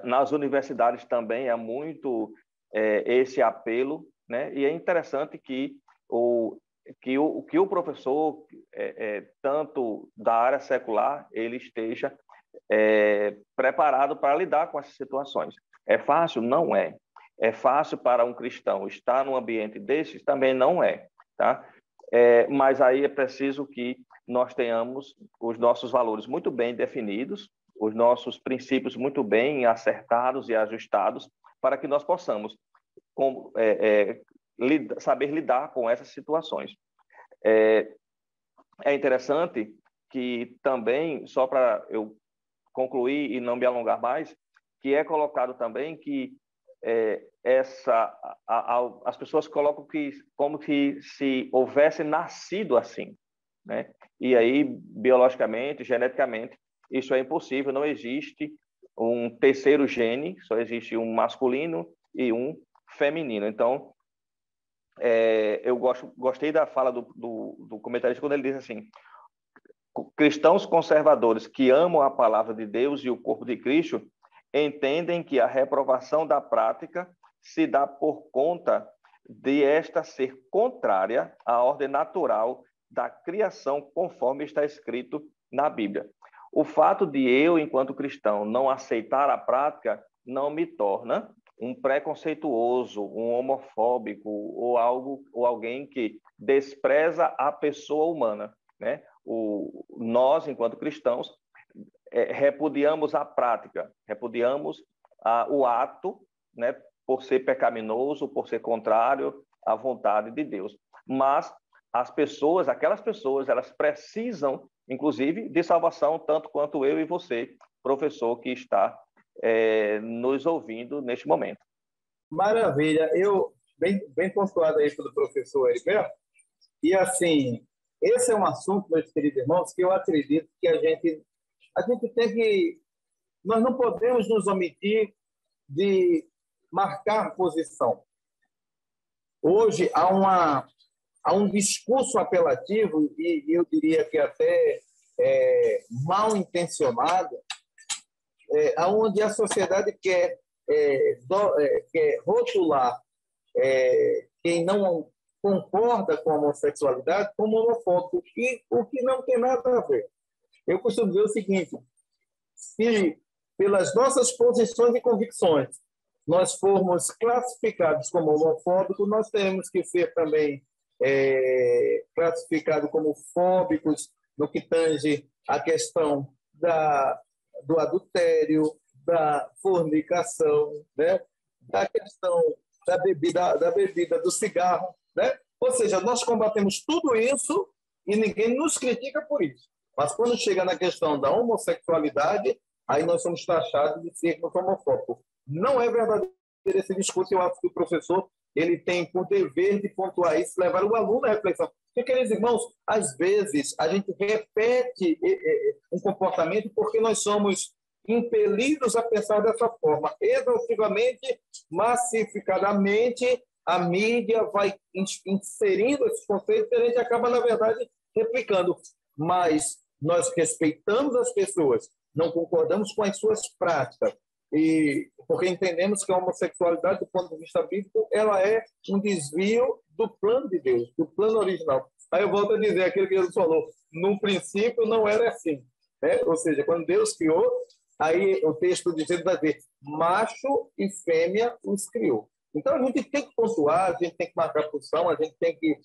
[SPEAKER 4] Nas universidades também há muito esse apelo, né? E é interessante que o professor, tanto da área secular, ele esteja preparado para lidar com essas situações. É fácil? Não é. É fácil para um cristão estar num ambiente desses? Também não é. Tá? Mas aí é preciso que nós tenhamos os nossos valores muito bem definidos, os nossos princípios muito bem acertados e ajustados, para que nós possamos saber lidar com essas situações. É interessante que também, só para eu concluir e não me alongar mais, que é colocado também que as pessoas colocam como que se houvesse nascido assim, né? E aí, biologicamente, geneticamente, isso é impossível, não existe um terceiro gene, só existe um masculino e um feminino. Então, eu gostei da fala do comentarista quando ele diz assim: cristãos conservadores que amam a palavra de Deus e o corpo de Cristo entendem que a reprovação da prática se dá por conta de esta ser contrária à ordem natural da criação, conforme está escrito na Bíblia. O fato de eu, enquanto cristão, não aceitar a prática não me torna um preconceituoso, um homofóbico ou alguém que despreza a pessoa humana, né? Nós, enquanto cristãos, repudiamos a prática, repudiamos o ato, né, por ser pecaminoso, por ser contrário à vontade de Deus. Mas aquelas pessoas, elas precisam, inclusive, de salvação, tanto quanto eu e você, professor, que está nos ouvindo neste momento.
[SPEAKER 1] Maravilha. Bem pontuado aí pelo professor Heriberto. E, assim, esse é um assunto, meus queridos irmãos, que eu acredito que a gente tem que... Nós não podemos nos omitir de marcar posição. Hoje há um discurso apelativo, e eu diria que até mal intencionado, onde a sociedade quer rotular quem não concorda com a homossexualidade como homofóbico, o que não tem nada a ver. Eu costumo dizer o seguinte: se pelas nossas posições e convicções nós formos classificados como homofóbicos, nós temos que ser também classificados como fóbicos no que tange a questão do adultério, da fornicação, né? Da questão da bebida, do cigarro, né? Ou seja, nós combatemos tudo isso e ninguém nos critica por isso. Mas quando chega na questão da homossexualidade, aí nós somos taxados de sermos homofóbicos. Não é verdadeiro esse discurso. Eu acho que o professor ele tem por dever de pontuar isso, levar o aluno à reflexão. Porque, queridos irmãos, às vezes a gente repete um comportamento porque nós somos impelidos a pensar dessa forma. Exaustivamente, massificadamente, a mídia vai inserindo esses conceitos e a gente acaba, na verdade, replicando. Mas nós respeitamos as pessoas, não concordamos com as suas práticas, porque entendemos que a homossexualidade, do ponto de vista bíblico, ela é um desvio do plano de Deus, do plano original. Aí eu volto a dizer aquilo que Jesus falou, no princípio não era assim. Né? Ou seja, quando Deus criou, aí o texto de Jesus vai dizer, macho e fêmea os criou. Então, a gente tem que pontuar, a gente tem que marcar posição, a gente tem que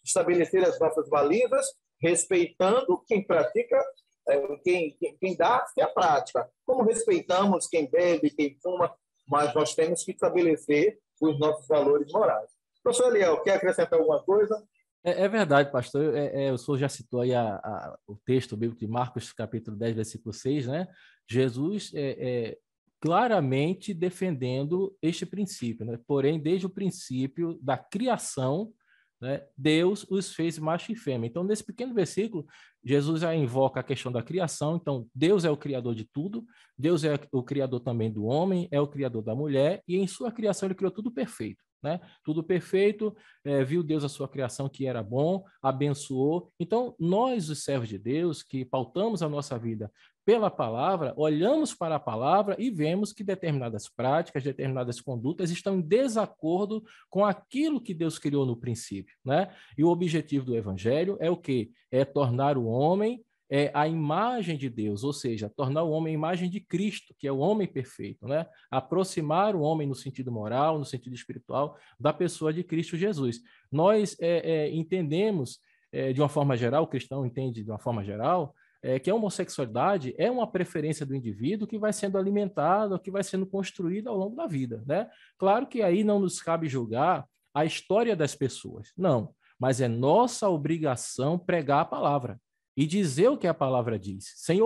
[SPEAKER 1] estabelecer as nossas balizas, respeitando quem pratica, quem dá-se a prática. Como respeitamos quem bebe, quem fuma, mas nós temos que estabelecer os nossos valores morais. Professor Eliel, quer acrescentar alguma coisa?
[SPEAKER 3] É verdade, pastor. O senhor já citou aí o texto bíblico de Marcos, capítulo 10, versículo 6, né? Jesus claramente defendendo este princípio, né? Porém, desde o princípio da criação, né, Deus os fez macho e fêmea. Então, nesse pequeno versículo, Jesus já invoca a questão da criação. Então, Deus é o criador de tudo, Deus é o criador também do homem, é o criador da mulher, e em sua criação ele criou tudo perfeito. Né? Tudo perfeito, viu Deus a sua criação que era bom, abençoou. Então, nós, os servos de Deus, que pautamos a nossa vida pela palavra, olhamos para a palavra e vemos que determinadas práticas, determinadas condutas estão em desacordo com aquilo que Deus criou no princípio. Né? E o objetivo do evangelho é o quê? É tornar o homem a imagem de Deus, ou seja, tornar o homem a imagem de Cristo, que é o homem perfeito, né? Aproximar o homem no sentido moral, no sentido espiritual, da pessoa de Cristo Jesus. Nós entendemos, de uma forma geral, o cristão entende de uma forma geral, que a homossexualidade é uma preferência do indivíduo que vai sendo alimentada, que vai sendo construída ao longo da vida, né? Claro que aí não nos cabe julgar a história das pessoas, não, mas é nossa obrigação pregar a palavra e dizer o que a palavra diz, sem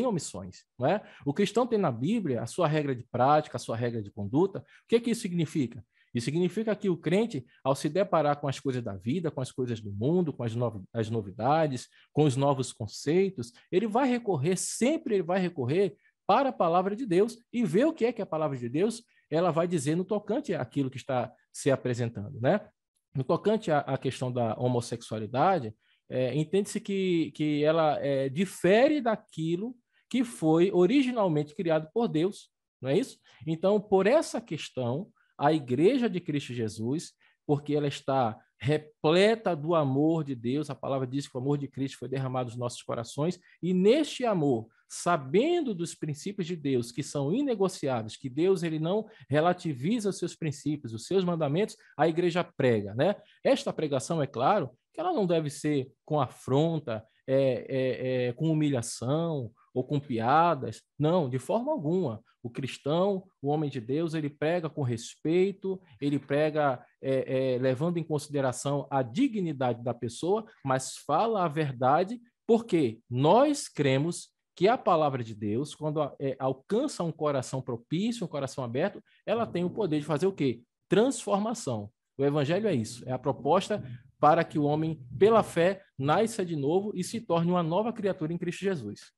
[SPEAKER 3] omissões. Não é? O cristão tem na Bíblia a sua regra de prática, a sua regra de conduta. O que isso significa? Isso significa que o crente, ao se deparar com as coisas da vida, com as coisas do mundo, com as novidades, com os novos conceitos, ele vai recorrer, sempre ele vai recorrer para a palavra de Deus e ver o que é que a palavra de Deus ela vai dizer no tocante àquilo que está se apresentando. Né? No tocante à questão da homossexualidade, entende-se que ela difere daquilo que foi originalmente criado por Deus, não é isso? Então, por essa questão, a Igreja de Cristo Jesus, porque ela está repleta do amor de Deus, a palavra diz que o amor de Cristo foi derramado nos nossos corações, e neste amor, sabendo dos princípios de Deus, que são inegociáveis, que Deus ele não relativiza os seus princípios, os seus mandamentos, a Igreja prega. Né? Esta pregação, é claro, que ela não deve ser com afronta, com humilhação ou com piadas. Não, de forma alguma. O cristão, o homem de Deus, ele prega com respeito, ele prega levando em consideração a dignidade da pessoa, mas fala a verdade, porque nós cremos que a palavra de Deus, quando alcança um coração propício, um coração aberto, ela tem o poder de fazer o quê? Transformação. O evangelho é isso, é a proposta para que o homem, pela fé, nasça de novo e se torne uma nova criatura em Cristo Jesus.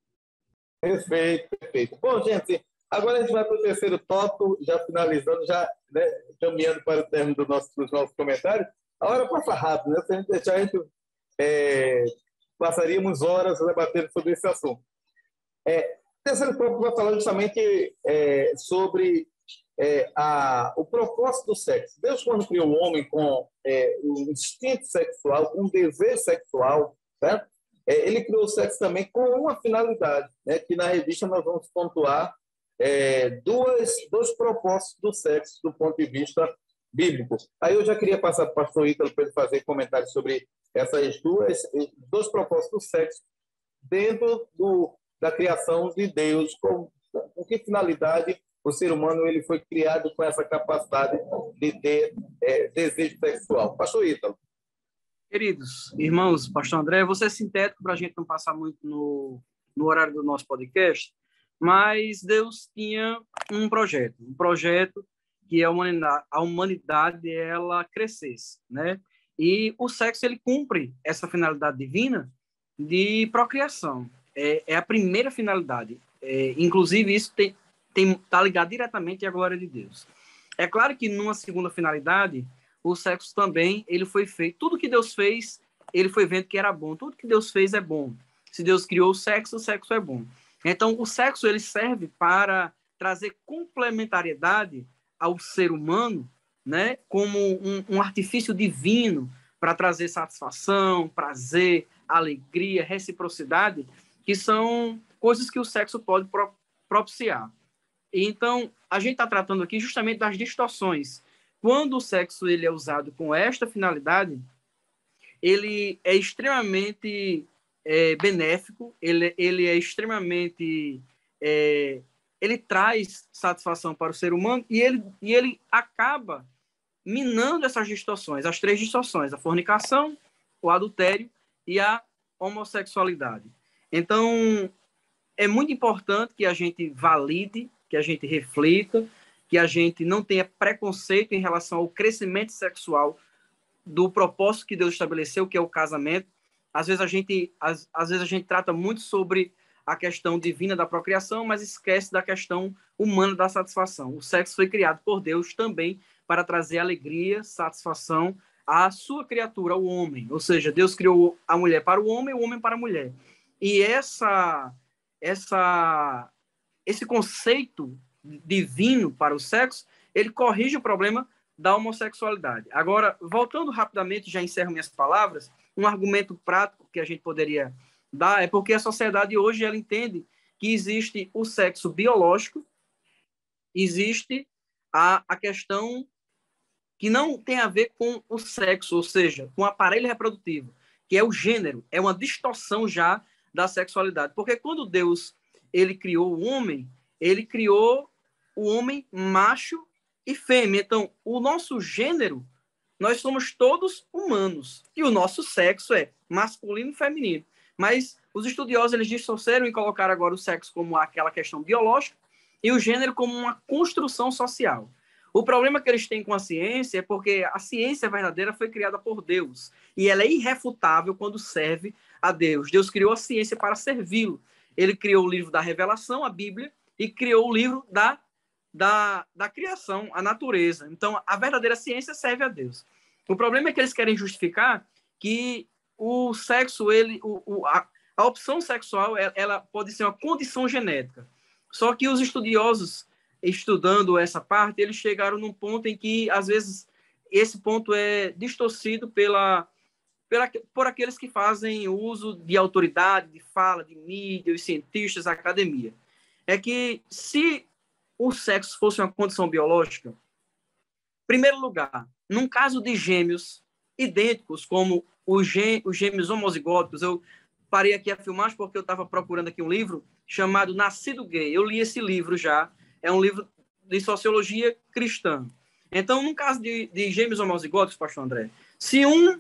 [SPEAKER 1] Perfeito, perfeito. Bom, gente, agora a gente vai para o terceiro tópico, já finalizando, já caminhando para o término dos nossos comentários. A hora passa rápido, né? Se a gente deixar, a gente passaríamos horas debatendo sobre esse assunto. O terceiro tópico vai falar justamente sobre o propósito do sexo. Deus, quando criou o homem com um instinto sexual, com um desejo sexual, certo? Ele criou o sexo também com uma finalidade, né? Que na revista nós vamos pontuar dois propósitos do sexo do ponto de vista bíblico. Aí eu já queria passar para o pastor Ítalo para ele fazer comentários sobre essas dois propósitos do sexo dentro da criação de Deus, com que finalidade o ser humano ele foi criado com essa capacidade de ter desejo sexual. Pastor Ítalo.
[SPEAKER 2] Queridos irmãos, pastor André, vou ser sintético para a gente não passar muito no horário do nosso podcast, mas Deus tinha um projeto que a humanidade ela crescesse, né? E o sexo ele cumpre essa finalidade divina de procriação. É a primeira finalidade. Inclusive, isso está ligado diretamente à glória de Deus. É claro que, numa segunda finalidade, o sexo também ele foi feito. Tudo que Deus fez, ele foi vendo que era bom. Tudo que Deus fez é bom. Se Deus criou o sexo é bom. Então, o sexo ele serve para trazer complementariedade ao ser humano, né, como um artifício divino para trazer satisfação, prazer, alegria, reciprocidade, que são coisas que o sexo pode propiciar. Então, a gente está tratando aqui justamente das distorções. Quando o sexo ele é usado com esta finalidade, ele é extremamente benéfico, ele é extremamente... ele traz satisfação para o ser humano e ele acaba minando essas distorções, as 3 distorções, a fornicação, o adultério e a homossexualidade. Então, é muito importante que a gente valide, que a gente reflita, que a gente não tenha preconceito em relação ao crescimento sexual do propósito que Deus estabeleceu, que é o casamento. Às vezes a gente trata muito sobre a questão divina da procriação, mas esquece da questão humana da satisfação. O sexo foi criado por Deus também para trazer alegria, satisfação à sua criatura, ao homem. Ou seja, Deus criou a mulher para o homem para a mulher. E esse conceito divino para o sexo, ele corrige o problema da homossexualidade. Agora, voltando rapidamente, já encerro minhas palavras, um argumento prático que a gente poderia dar é porque a sociedade hoje ela entende que existe o sexo biológico, existe a questão que não tem a ver com o sexo, ou seja, com o aparelho reprodutivo, que é o gênero, é uma distorção já da sexualidade. Porque quando Deus ele criou o homem, ele criou o homem macho e fêmea. Então, o nosso gênero, nós somos todos humanos. E o nosso sexo é masculino e feminino. Mas os estudiosos, eles distorceram e colocaram agora o sexo como aquela questão biológica e o gênero como uma construção social. O problema que eles têm com a ciência é porque a ciência verdadeira foi criada por Deus. E ela é irrefutável quando serve a Deus. Deus criou a ciência para servi-lo. Ele criou o livro da revelação, a Bíblia, e criou o livro da criação, a natureza. Então, a verdadeira ciência serve a Deus. O problema é que eles querem justificar que o sexo, a opção sexual, ela pode ser uma condição genética. Só que os estudiosos, estudando essa parte, eles chegaram num ponto em que, às vezes, esse ponto é distorcido por aqueles que fazem uso de autoridade, de fala, de mídia, os cientistas, a academia. É que, se o sexo fosse uma condição biológica, em primeiro lugar, num caso de gêmeos idênticos, como os gêmeos homozigóticos, eu parei aqui a filmagem porque eu estava procurando aqui um livro chamado Nascido Gay. Eu li esse livro já, é um livro de sociologia cristã. Então, num caso de gêmeos homozigóticos, pastor André, se um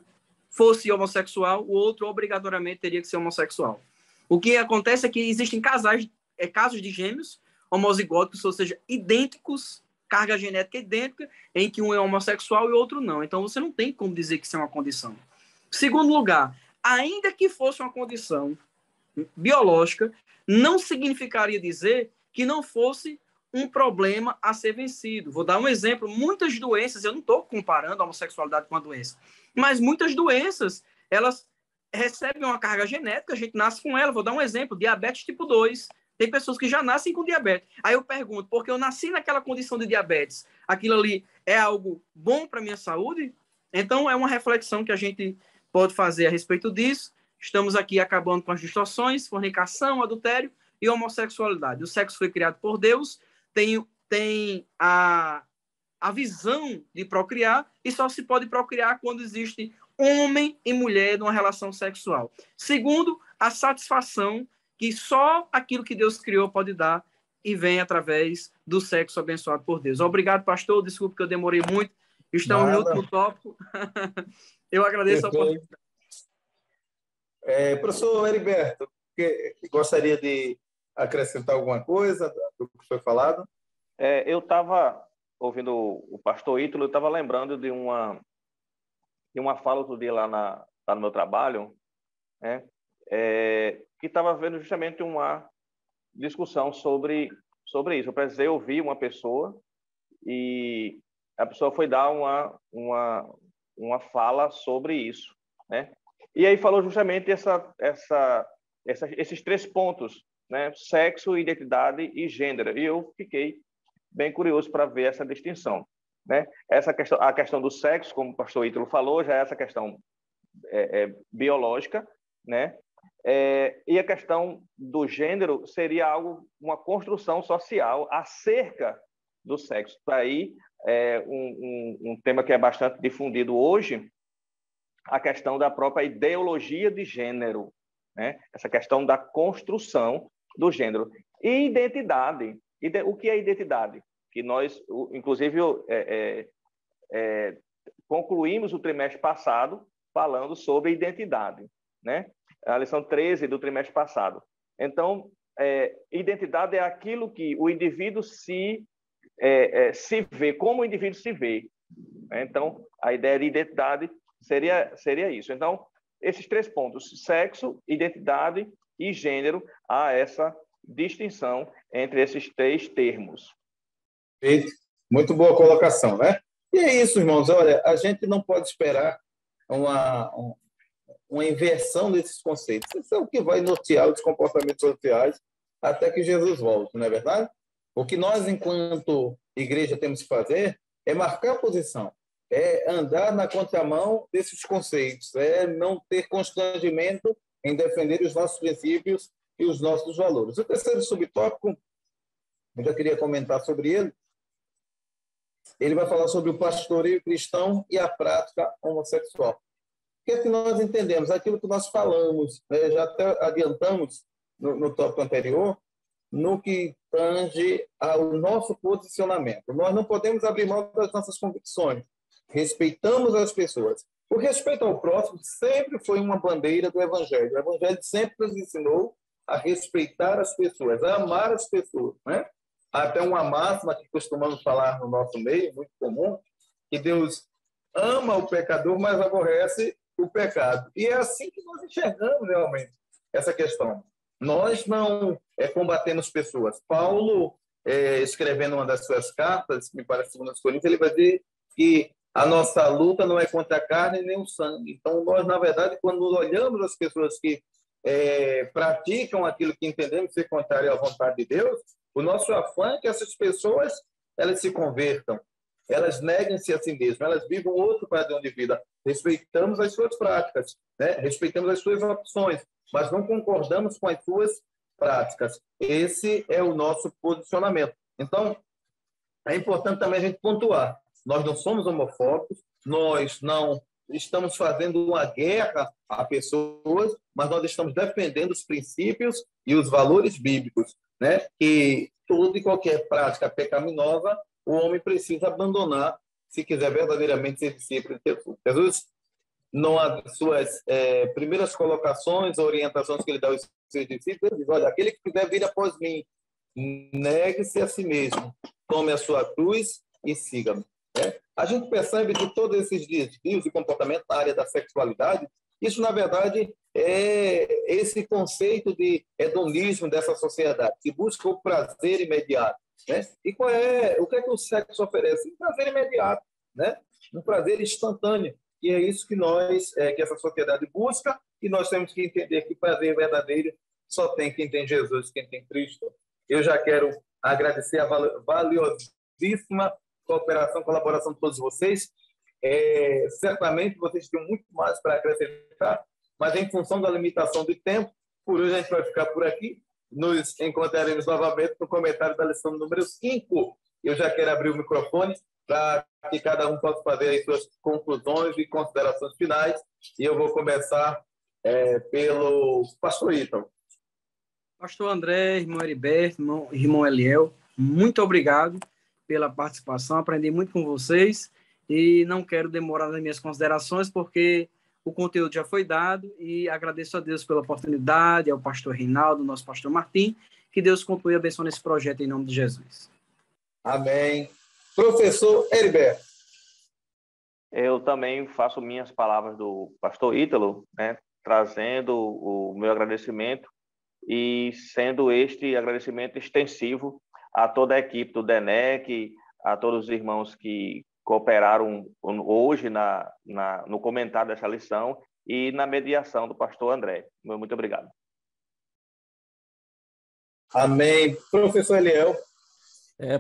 [SPEAKER 2] fosse homossexual, o outro obrigatoriamente teria que ser homossexual. O que acontece é que existem casos de gêmeos homozigóticos, ou seja, idênticos, carga genética idêntica, em que um é homossexual e o outro não. Então, você não tem como dizer que isso é uma condição. Segundo lugar, ainda que fosse uma condição biológica, não significaria dizer que não fosse um problema a ser vencido. Vou dar um exemplo. Muitas doenças, eu não estou comparando a homossexualidade com a doença, mas muitas doenças, elas recebem uma carga genética, a gente nasce com ela. Vou dar um exemplo, diabetes tipo 2. Tem pessoas que já nascem com diabetes. Aí eu pergunto, porque eu nasci naquela condição de diabetes, aquilo ali é algo bom para a minha saúde? Então, é uma reflexão que a gente pode fazer a respeito disso. Estamos aqui acabando com as distorções, fornicação, adultério e homossexualidade. O sexo foi criado por Deus, tem a visão de procriar, e só se pode procriar quando existe homem e mulher numa relação sexual. Segundo, a satisfação que só aquilo que Deus criou pode dar e vem através do sexo abençoado por Deus. Obrigado, pastor. Desculpe que eu demorei muito. Estamos no último tópico. Eu agradeço a oportunidade.
[SPEAKER 1] Professor Heriberto, gostaria de acrescentar alguma coisa do que foi falado?
[SPEAKER 4] Eu estava ouvindo o pastor Ítalo, eu estava lembrando de uma fala outro dia lá no meu trabalho, né? Que estava vendo justamente discussão sobre isso. Eu precisei ouvir uma pessoa e a pessoa foi dar uma fala sobre isso, né? E aí falou justamente esses 3 pontos, né? Sexo, identidade e gênero. E eu fiquei bem curioso para ver essa distinção, né? A questão do sexo, como o pastor Ítalo falou, já é essa questão biológica, né? E a questão do gênero seria uma construção social acerca do sexo. Aí um tema que é bastante difundido hoje, a questão da própria ideologia de gênero, né? Essa questão da construção do gênero. E identidade. O que é identidade? Que nós, inclusive, concluímos o trimestre passado falando sobre identidade, né? A lição 13 do trimestre passado. Então, identidade é aquilo que o indivíduo se vê, como o indivíduo se vê. Então, a ideia de identidade seria isso. Então, esses 3 pontos, sexo, identidade e gênero, há essa distinção entre esses 3 termos.
[SPEAKER 1] Perfeito. Muito boa colocação, né? E é isso, irmãos. Olha, a gente não pode esperar uma inversão desses conceitos. Isso é o que vai nortear os comportamentos sociais até que Jesus volte, não é verdade? O que nós, enquanto igreja, temos que fazer é marcar posição, é andar na contramão desses conceitos, é não ter constrangimento em defender os nossos princípios e os nossos valores. O terceiro subtópico, eu já queria comentar sobre ele, ele vai falar sobre o pastoreio cristão e a prática homossexual. O que é que nós entendemos? Aquilo que nós falamos, né? Já até adiantamos no tópico anterior, no que tange ao nosso posicionamento. Nós não podemos abrir mão das nossas convicções. Respeitamos as pessoas. O respeito ao próximo sempre foi uma bandeira do Evangelho. O Evangelho sempre nos ensinou a respeitar as pessoas, a amar as pessoas, né? Até uma máxima que costumamos falar no nosso meio, muito comum, que Deus ama o pecador, mas aborrece o pecado. E é assim que nós enxergamos realmente essa questão. Nós não combatemos pessoas. Paulo, escrevendo uma das suas cartas, me parece 2 Coríntios, ele vai dizer que a nossa luta não é contra a carne nem o sangue. Então, nós, na verdade, quando olhamos as pessoas que praticam aquilo que entendemos ser contrário à vontade de Deus, o nosso afã é que essas pessoas elas se convertam, elas neguem-se a si mesmas, elas vivam outro padrão de vida. Respeitamos as suas práticas, né? Respeitamos as suas opções, mas não concordamos com as suas práticas. Esse é o nosso posicionamento. Então, é importante também a gente pontuar. Nós não somos homofóbicos, nós não estamos fazendo uma guerra a pessoas, mas nós estamos defendendo os princípios e os valores bíblicos, né? Que toda e qualquer prática pecaminosa o homem precisa abandonar se quiser verdadeiramente ser discípulo de Jesus. Jesus, nas suas primeiras colocações, orientações que ele dá aos seus discípulos, ele diz: olha, aquele que quiser vir após mim, negue-se a si mesmo, tome a sua cruz e siga-me. A gente percebe que todos esses desvios de comportamento na área da sexualidade, isso, na verdade, é esse conceito de hedonismo dessa sociedade, que busca o prazer imediato, né? E o que é que o sexo oferece? Um prazer imediato, né? Um prazer instantâneo. E é isso que que essa sociedade busca, e nós temos que entender que prazer verdadeiro só tem quem tem Jesus, quem tem Cristo. Eu já quero agradecer a valiosíssima cooperação, colaboração de todos vocês. Certamente vocês têm muito mais para acrescentar, mas em função da limitação de tempo, por hoje a gente vai ficar por aqui. Nos encontraremos novamente no comentário da lição número 5. Eu já quero abrir o microfone para que cada um possa fazer as suas conclusões e considerações finais. E eu vou começar pelo pastor Ítalo.
[SPEAKER 2] Pastor André, irmão Heriberto, irmão Eliel, muito obrigado pela participação. Aprendi muito com vocês e não quero demorar nas minhas considerações, porque o conteúdo já foi dado, e agradeço a Deus pela oportunidade, ao pastor Reinaldo, nosso pastor Martim, que Deus continue abençoando esse projeto em nome de Jesus.
[SPEAKER 1] Amém. Professor Heriberto.
[SPEAKER 4] Eu também faço minhas palavras do pastor Ítalo, né, trazendo o meu agradecimento e sendo este agradecimento extensivo a toda a equipe do DENEC, a todos os irmãos que cooperaram hoje no comentário dessa lição e na mediação do pastor André. Muito obrigado.
[SPEAKER 1] Amém. Professor Eliel.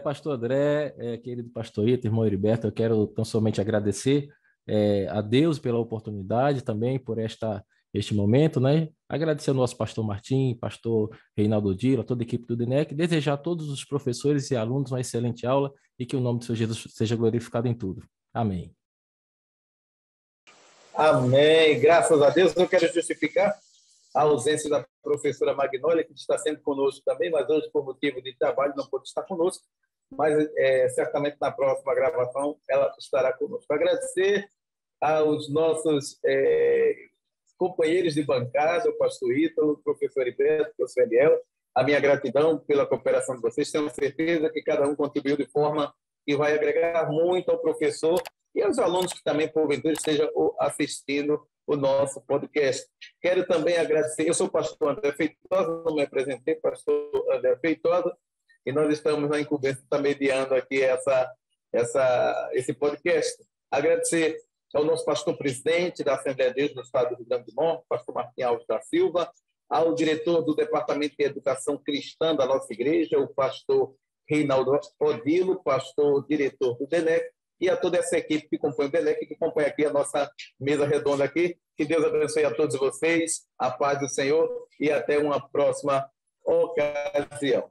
[SPEAKER 3] Pastor André, querido pastor Ito, irmão Heriberto, eu quero tão somente agradecer a Deus pela oportunidade, também por este momento, né? Agradecer ao nosso pastor Martim, pastor Reinaldo Dilo, a toda a equipe do DENEC, desejar a todos os professores e alunos uma excelente aula e que o nome do Senhor Jesus seja glorificado em tudo. Amém.
[SPEAKER 1] Amém. Graças a Deus. Eu quero justificar a ausência da professora Magnólia, que está sempre conosco também, mas hoje, por motivo de trabalho, não pôde estar conosco, mas certamente na próxima gravação ela estará conosco. Agradecer aos nossos companheiros de bancada, o pastor Ítalo, o professor Heriberto, o professor Eliel, a minha gratidão pela cooperação de vocês. Tenho certeza que cada um contribuiu de forma que vai agregar muito ao professor e aos alunos que também, porventura, estejam assistindo o nosso podcast. Quero também agradecer, eu sou o pastor André Feitosa, não me apresentei, pastor André Feitosa, e nós estamos na incumbência, está mediando aqui esse podcast. Agradecer ao nosso pastor-presidente da Assembleia de Deus do Estado do Rio Grande do Norte, pastor Martim Alves da Silva, ao diretor do Departamento de Educação Cristã da nossa igreja, o pastor Reinaldo Odilo, pastor diretor do DENEC, e a toda essa equipe que compõe o DENEC, que compõe aqui a nossa mesa redonda aqui. Que Deus abençoe a todos vocês, a paz do Senhor, e até uma próxima ocasião.